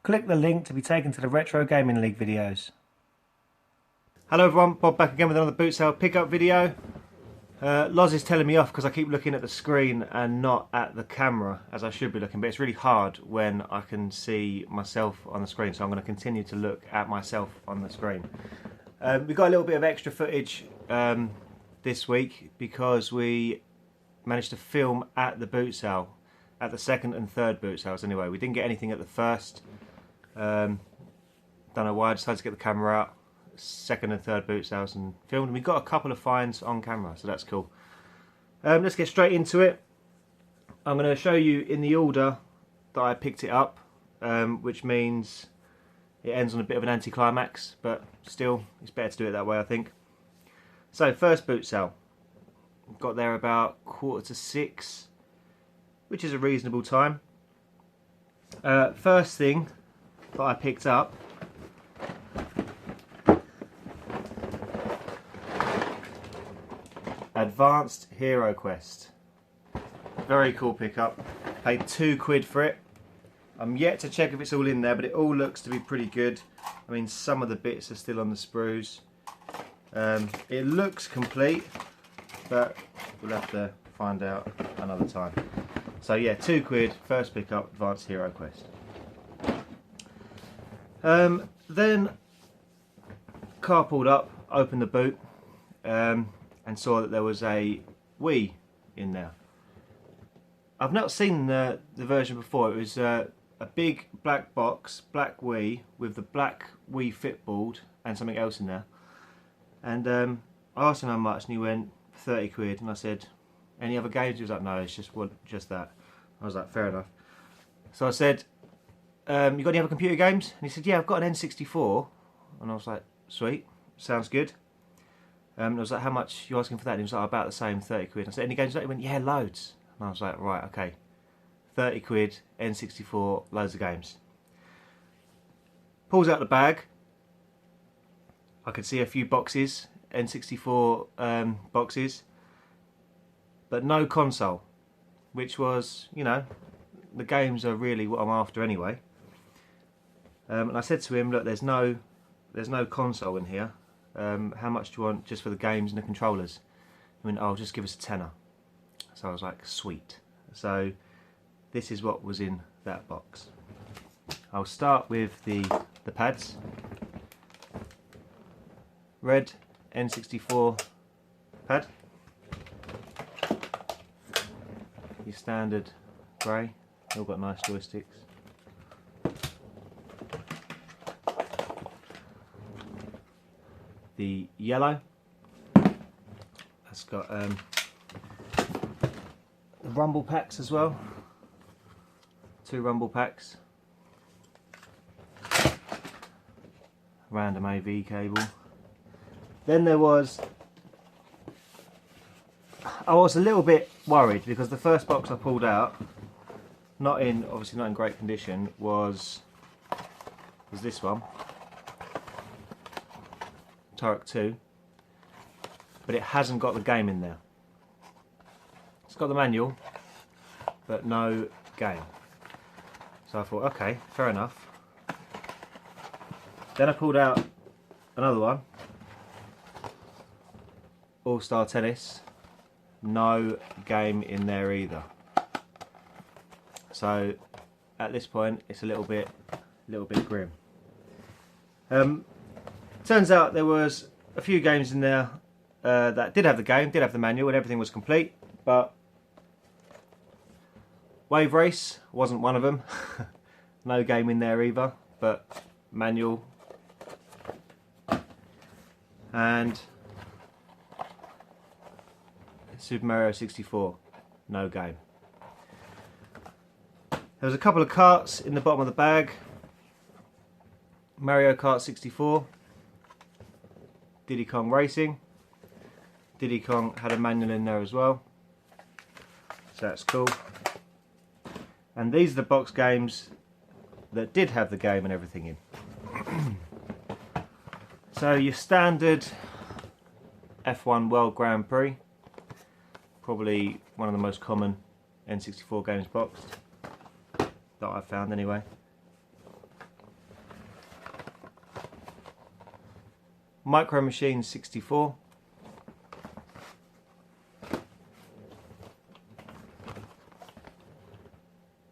Click the link to be taken to the Retro Gaming League videos. Hello everyone, Bob back again with another Bootsale pickup video. Loz is telling me off because I keep looking at the screen and not at the camera as I should be looking, but it's really hard when I can see myself on the screen, so I'm going to continue to look at myself on the screen. We've got a little bit of extra footage this week because we managed to film at the Bootsale, at the second and third Bootsales anyway. We didn't get anything at the first. Don't know why I decided to get the camera out. Second and third Bootsales and filmed, and we got a couple of finds on camera, so that's cool. Let's get straight into it. I'm going to show you in the order that I picked it up, which means it ends on a bit of an anticlimax, but still it's better to do it that way, I think. So first Bootsale, got there about 5:45, which is a reasonable time. First thing that I picked up, Advanced Hero Quest. Very cool pickup. Paid £2 for it. I'm yet to check if it's all in there, but it all looks to be pretty good. I mean, some of the bits are still on the sprues. It looks complete, but we'll have to find out another time. So yeah, £2, first pickup, Advanced Hero Quest. Then car pulled up, opened the boot, and saw that there was a Wii in there. I've not seen the version before. It was a big black box, black Wii, with the black Wii Fit board and something else in there. And I asked him how much, and he went £30. And I said, "Any other games?" He was like, "No, it's just that." I was like, "Fair enough." So I said, "You got any other computer games?" And he said, "Yeah, I've got an N64." And I was like, "Sweet, sounds good." And I was like, "How much are you asking for that?" And he was like, "About the same, £30. I said, "Any games?" He went, "Yeah, loads." And I was like, "Right, okay, £30, N64, loads of games." Pulls out the bag. I could see a few boxes, N64 boxes, but no console, which was, you know, the games are really what I'm after anyway. And I said to him, "Look, there's no console in here. How much do you want just for the games and the controllers?" He went, "Oh, just give us a tenner." So I was like, sweet. So this is what was in that box. I'll start with the pads. Red N64 pad. Your standard grey. All got nice joysticks. The yellow, that's got the rumble packs as well, 2 rumble packs, random AV cable. Then there was, I was a little bit worried because the first box I pulled out, obviously not in great condition, was this one. Turok 2, but it hasn't got the game in there. It's got the manual, but no game. So I thought, okay, fair enough. Then I pulled out another one, All-Star Tennis, no game in there either. So at this point, it's a little bit grim. Turns out there was a few games in there that did have the game, did have the manual, and everything was complete, but Wave Race wasn't one of them. No game in there either, but manual. And Super Mario 64, no game. There was a couple of carts in the bottom of the bag. Mario Kart 64. Diddy Kong Racing. Diddy Kong had a manual in there as well, so that's cool. And these are the box games that did have the game and everything in. So your standard F1 World Grand Prix, probably one of the most common N64 games boxed that I've found anyway. Micro Machine 64.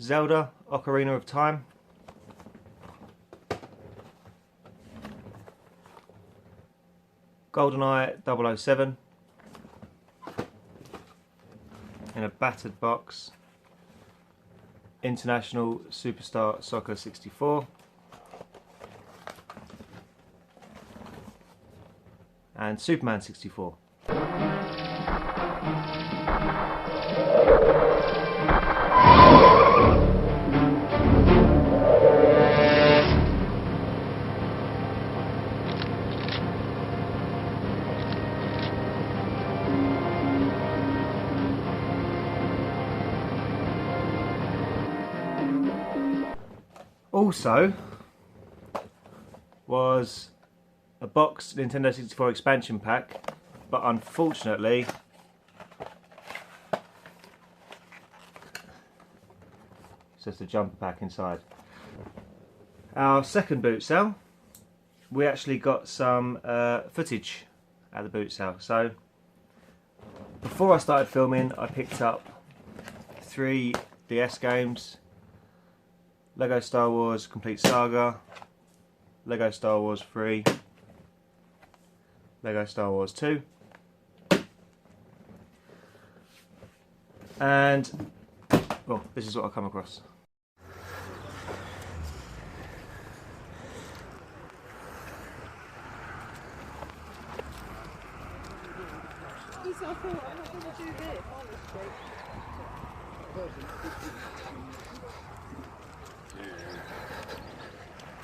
Zelda Ocarina of Time. GoldenEye 007 in a battered box. International Superstar Soccer 64 and Superman 64. Also was a boxed Nintendo 64 expansion pack, but unfortunately it's just a jumper pack inside. Our second boot sale, we actually got some footage at the boot sale. So before I started filming, I picked up 3 DS games: Lego Star Wars Complete Saga, Lego Star Wars 3, Lego Star Wars 2, and well, this is what I come across.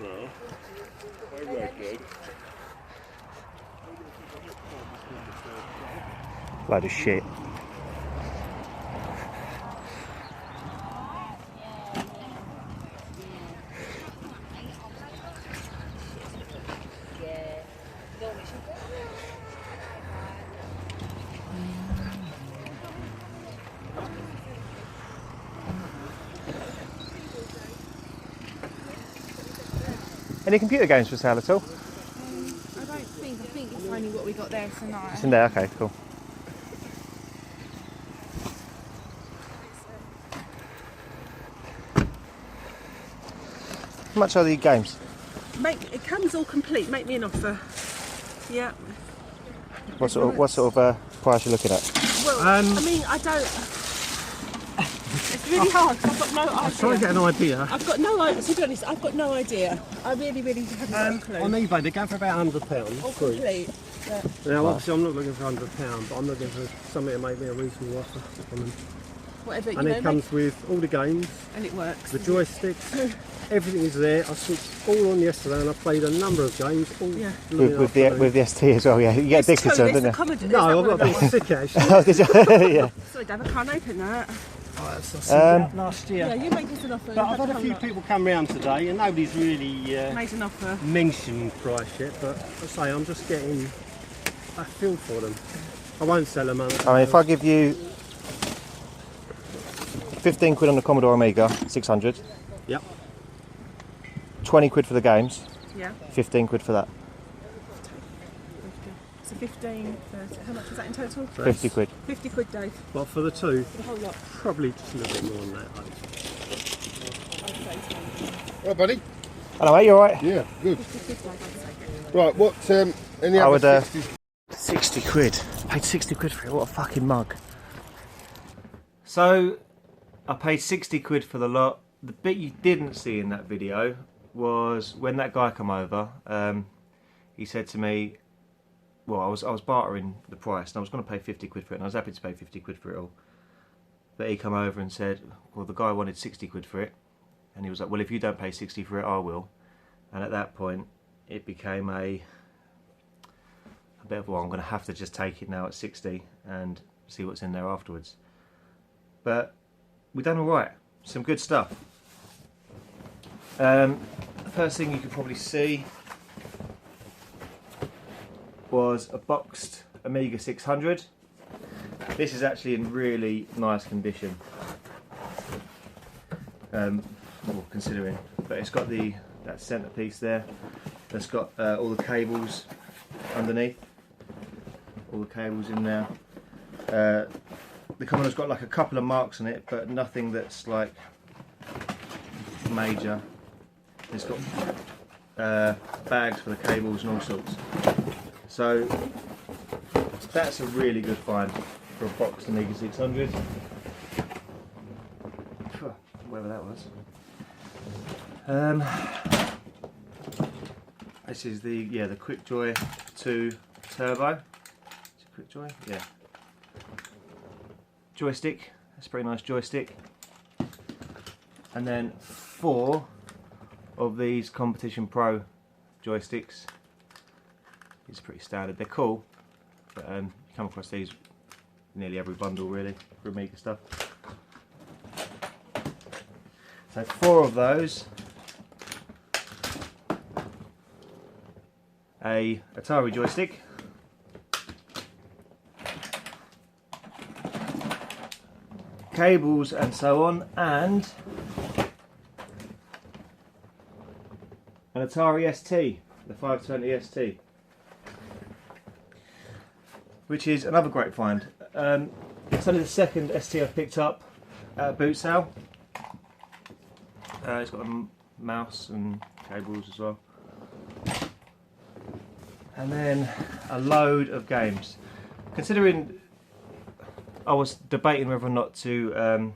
Well, I reckon. Load of shit. Any computer games for sale at all? I don't think. I think it's only what we got there tonight. It's in there, okay, cool. How much are the games? It comes all complete. Make me an offer. Yeah. What sort of price are you looking at? Well, I mean, I don't. It's really hard. I've got no idea. I'm trying to get an idea. I've got no idea. To be honest, I've got no idea. I really haven't got a clue. On eBay, they go for about £100. All complete. Yeah. Now, obviously, I'm not looking for £100, but I'm looking for something to make me a reasonable offer. Whatever you And know. it comes with all the games, And it works. the joysticks, everything is there. I switched all on yesterday, and I played a number of games. All Yeah. With the ST as well, yeah. You get addicted to them, don't you? No, I've got a bit sick actually. Oh, did you? Yeah. Sorry, Dave, I can't open that. I saw that last year. Yeah, you make this an offer. But I've had a few people come round today, and nobody's really Made an offer. mentioned price yet. But I say I'm just getting a feel for them. I won't sell them. I mean, if I give you 15 quid on the Commodore Amiga 600, Yep. 20 quid for the games, Yeah. 15 quid for that, So 15, 30. How much is that in total? 50 quid. 50 quid, Dave. But for the two, For the whole lot. probably just a little bit more than that. Right, buddy. Hello mate, you alright? Yeah, good. 50 quid, Dave. Right, what? Any I other would, 60s? 60 quid. Paid 60 quid for it, what a fucking mug. So, I paid 60 quid for the lot. The bit you didn't see in that video was when that guy come over, he said to me, well, I was bartering the price and I was going to pay 50 quid for it and I was happy to pay 50 quid for it all. But he come over and said, well, the guy wanted 60 quid for it. And he was like, well, if you don't pay 60 for it, I will. And at that point, it became a bit of, well, I'm going to have to just take it now at 60 and see what's in there afterwards. But we've done all right. Some good stuff. The first thing you could probably see was a boxed Amiga 600. This is actually in really nice condition, well, considering. But it's got that centerpiece there. It's got all the cables underneath. All the cables in there. The Commodore's got like a couple of marks on it, but nothing that's like major. It's got bags for the cables and all sorts. So that's a really good find for a boxed Amiga 600. Whatever that was. This is the QuickJoy 2 Turbo. Is it QuickJoy? Yeah. Joystick. That's a pretty nice joystick. And then 4 of these Competition Pro joysticks. These are pretty standard. They're cool, but you come across these nearly every bundle really for Amiga stuff. So 4 of those. A Atari joystick. Cables and so on, and an Atari ST, the 520 ST, which is another great find. It's only the second ST I've picked up at Bootsale. It's got a mouse and cables as well. And then a load of games. Considering I was debating whether or not to,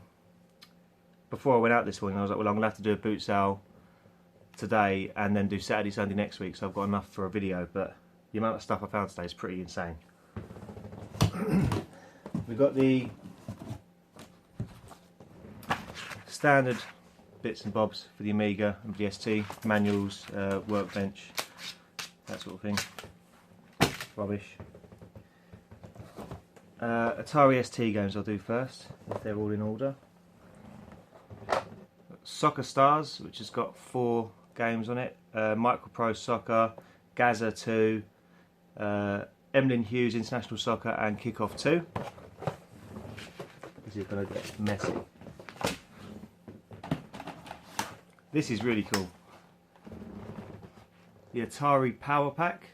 before I went out this morning, I was like, well, I'm going to have to do a boot sale today and then do Saturday, Sunday next week, so I've got enough for a video, but the amount of stuff I found today is pretty insane. We've got the standard bits and bobs for the Amiga and the ST, manuals, workbench, that sort of thing. Rubbish. Atari ST games I'll do first, if they're all in order. Soccer Stars, which has got 4 games on it. Micropro Soccer, Gaza 2, Emlyn Hughes International Soccer, and Kickoff 2. This is going to get messy. This is really cool. The Atari Power Pack.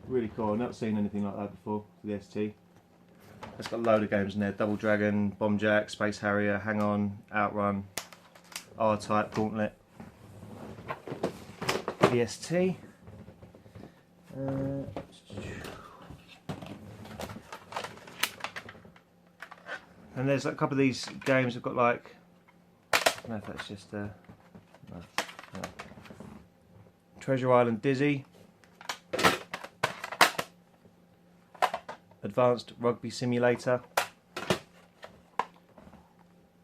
Really cool. I've not seen anything like that before for the ST. It's got a load of games in there. Double Dragon, Bomb Jack, Space Harrier, Hang On, Outrun, R-Type, Gauntlet. The ST. And there's a couple of these games have got like, I don't know if that's just no. Treasure Island Dizzy, Advanced Rugby Simulator,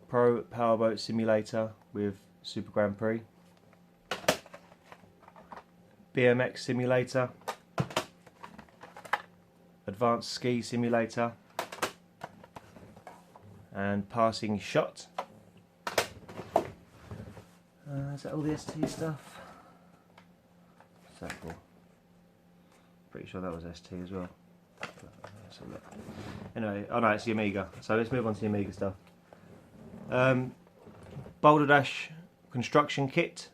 Pro Powerboat Simulator with Super Grand Prix, BMX Simulator, Advanced Ski Simulator, and Passing Shot. Is that all the ST stuff? What's that for? Pretty sure that was ST as well. Let's have a look. Anyway, oh no, it's the Amiga. So let's move on to the Amiga stuff. Boulder Dash construction kit.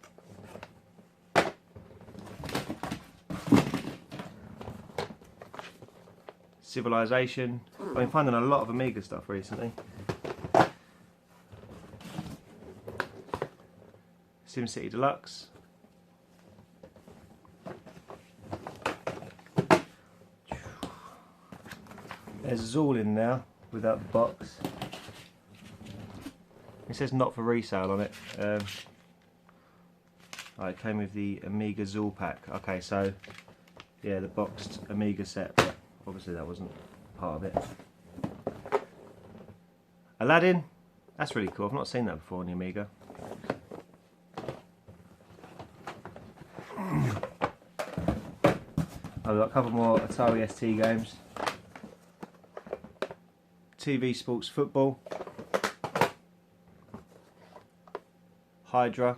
Civilization. I've been finding a lot of Amiga stuff recently. SimCity Deluxe. There's Zool in there without the box. It says not for resale on it. It came with the Amiga Zool pack. Okay, so yeah, the boxed Amiga set, but obviously that wasn't part of it. Aladdin, that's really cool. I've not seen that before on the Amiga. I've got a couple more Atari ST games. TV Sports Football, Hydra,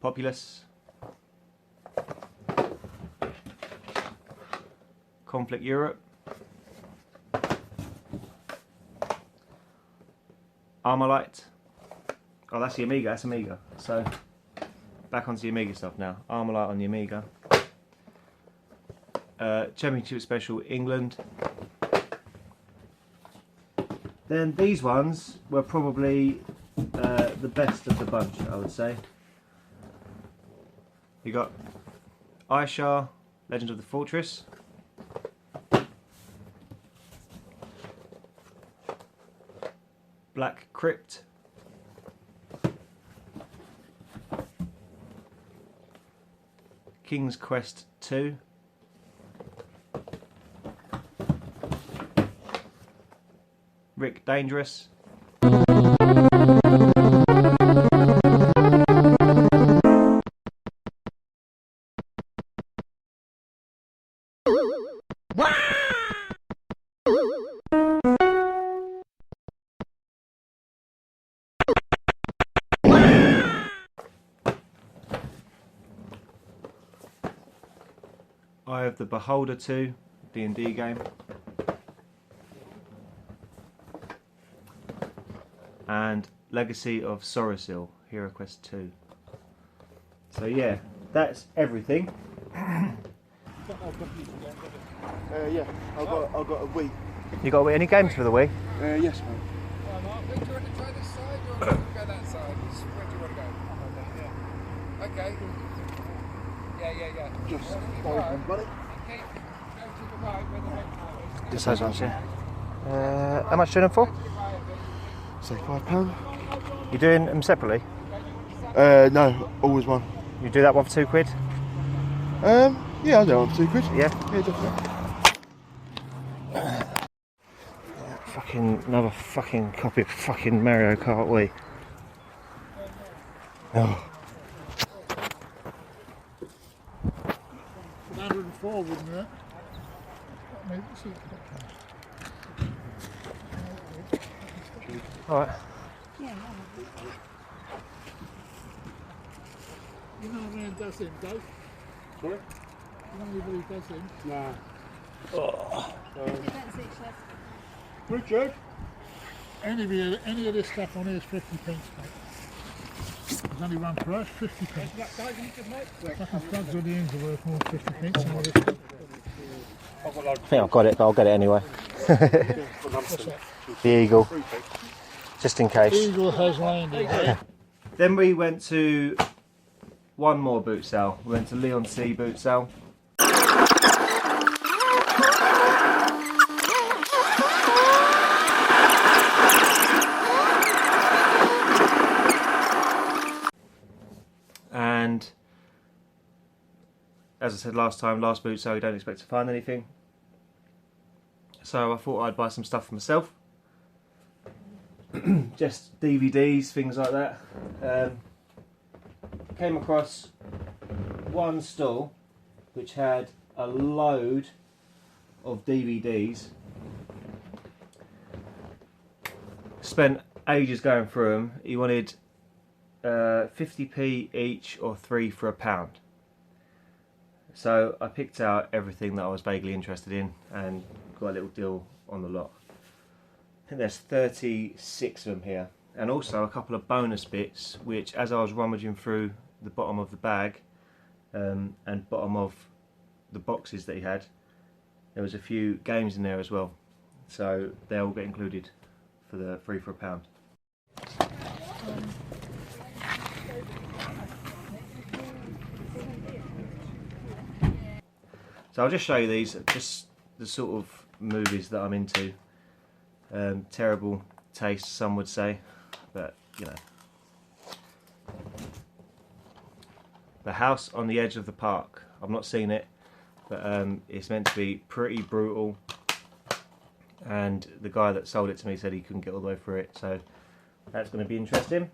Populous, Conflict Europe, Armalite. Oh, that's the Amiga, that's Amiga. So, back onto the Amiga stuff now. Armalite on the Amiga. Championship Special England. Then these ones were probably the best of the bunch, I would say. You got Aisha, Legend of the Fortress. Black Crypt. King's Quest 2. Rick Dangerous. Eye of the Beholder 2, D&D game. And Legacy of Sorrowsil, Hero Quest 2. So yeah, that's everything. Yeah, I've got a Wii. You got any games for the Wii? Yes, mate. Right, Mark, do you want to try this side or do you want to go that side? Where do you want to go? Okay. Yeah. Just Keep follow right. them, buddy. Okay, go to the right where the red car is. Just those ones, yeah. How much do you them for? Say £5. You doing them separately? No, always one. You do that one for £2? Yeah, I know I'm £2. Yeah. Yeah, definitely. Fucking another fucking copy of fucking Mario Kart Wii. Oh. 104, wouldn't it? Alright. You know who does him, Dave? Sorry? You know who does him? Nah. Richard? Any of this stuff on here is 50p, mate. There's only one price, 50p. Fucking plugs on the ends are worth more than 50p. Some of this stuff. I think I've got it, but I'll get it anyway. The Eagle. Just in case. Eagle has landed. Then we went to one more boot sale. We went to Leon C boot sale. And as I said last boot sale, you don't expect to find anything. So I thought I'd buy some stuff for myself. Just DVDs, things like that. Came across one stall which had a load of DVDs. Spent ages going through them. He wanted 50p each or 3 for £1. So I picked out everything that I was vaguely interested in and got a little deal on the lot. I think there's 36 of them here, and also a couple of bonus bits which, as I was rummaging through the bottom of the bag and bottom of the boxes that he had, there was a few games in there as well, so they all get included for the 3 for £1. So I'll just show you these, just the sort of movies that I'm into. Terrible taste, some would say, but you know. The House on the Edge of the Park. I've not seen it, but it's meant to be pretty brutal. And the guy that sold it to me said he couldn't get all the way through it, so that's going to be interesting.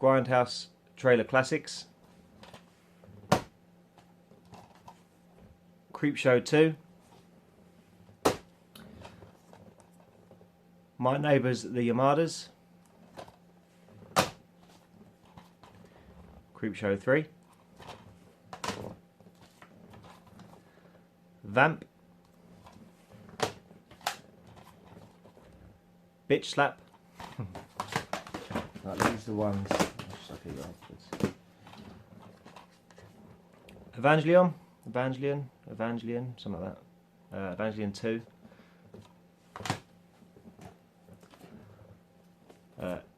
Grindhouse Trailer Classics. Creepshow 2. My Neighbours the Yamadas. Creepshow 3. Vamp. Bitch Slap. Right, these are the ones. I'll show you afterwards. Evangelion, something like that. Evangelion 2.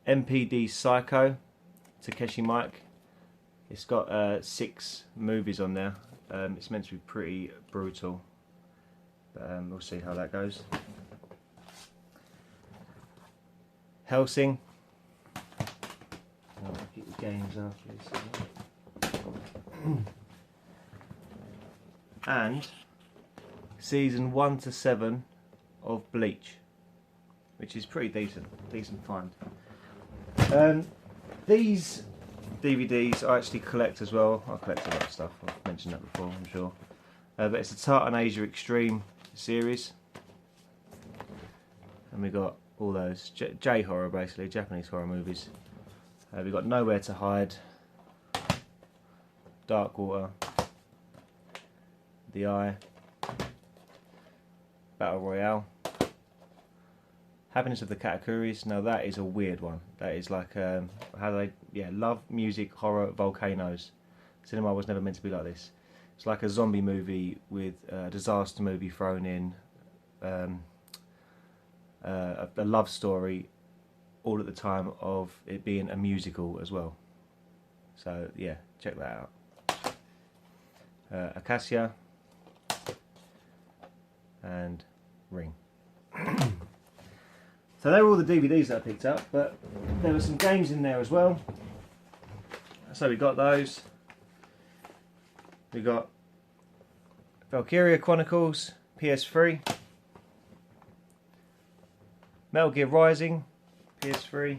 MPD Psycho, Takeshi Mike. It's got 6 movies on there. It's meant to be pretty brutal, but we'll see how that goes. Helsing. I'll get the games after this. And season 1 to 7 of Bleach, which is pretty decent find. These DVDs I actually collect as well. I collect a lot of stuff, I've mentioned that before, I'm sure. But it's a Tartan Asia Extreme series. And we got all those J-horror, basically, Japanese horror movies. We got Nowhere to Hide, Dark Water, The Eye, Battle Royale, Happiness of the Katakuris. Now that is a weird one. That is like how they love, music, horror, volcanoes. Cinema was never meant to be like this. It's like a zombie movie with a disaster movie thrown in, a love story, all at the time of it being a musical as well. So yeah, check that out. Acacia and Ring. So they were all the DVDs that I picked up, but there were some games in there as well. So we got those. We got Valkyria Chronicles, PS3. Metal Gear Rising, PS3.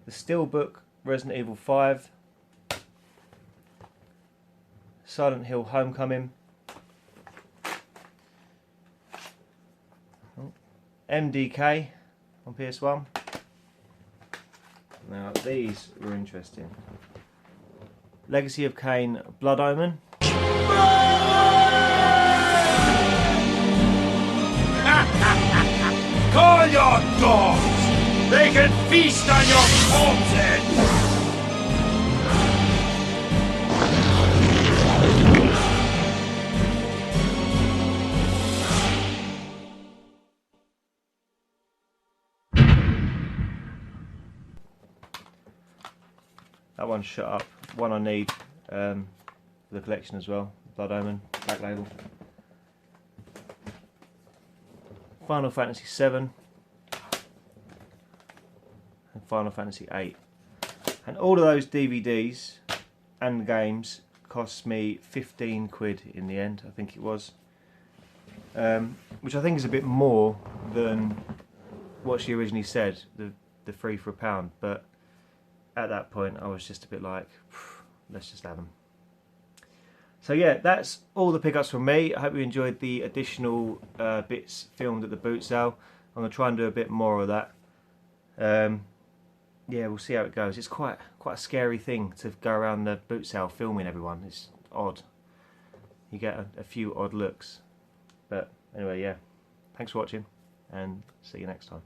The Steelbook, Resident Evil 5. Silent Hill Homecoming. MDK on PS1. Now these were interesting. Legacy of Kain, Blood Omen. Call your dogs! They can feast on your corpses! That one's shut up. One I need for the collection as well. Blood Omen, Black Label. Final Fantasy 7 and Final Fantasy 8. And all of those DVDs and games cost me 15 quid in the end, I think it was. Which I think is a bit more than what she originally said, the 3 for £1, but at that point I was just a bit like, let's just have them. So yeah, that's all the pickups from me. I hope you enjoyed the additional bits filmed at the Bootsale. I'm going to try and do a bit more of that. Yeah, we'll see how it goes. It's quite a scary thing to go around the Bootsale filming everyone. It's odd. You get a few odd looks. But anyway, yeah. Thanks for watching and see you next time.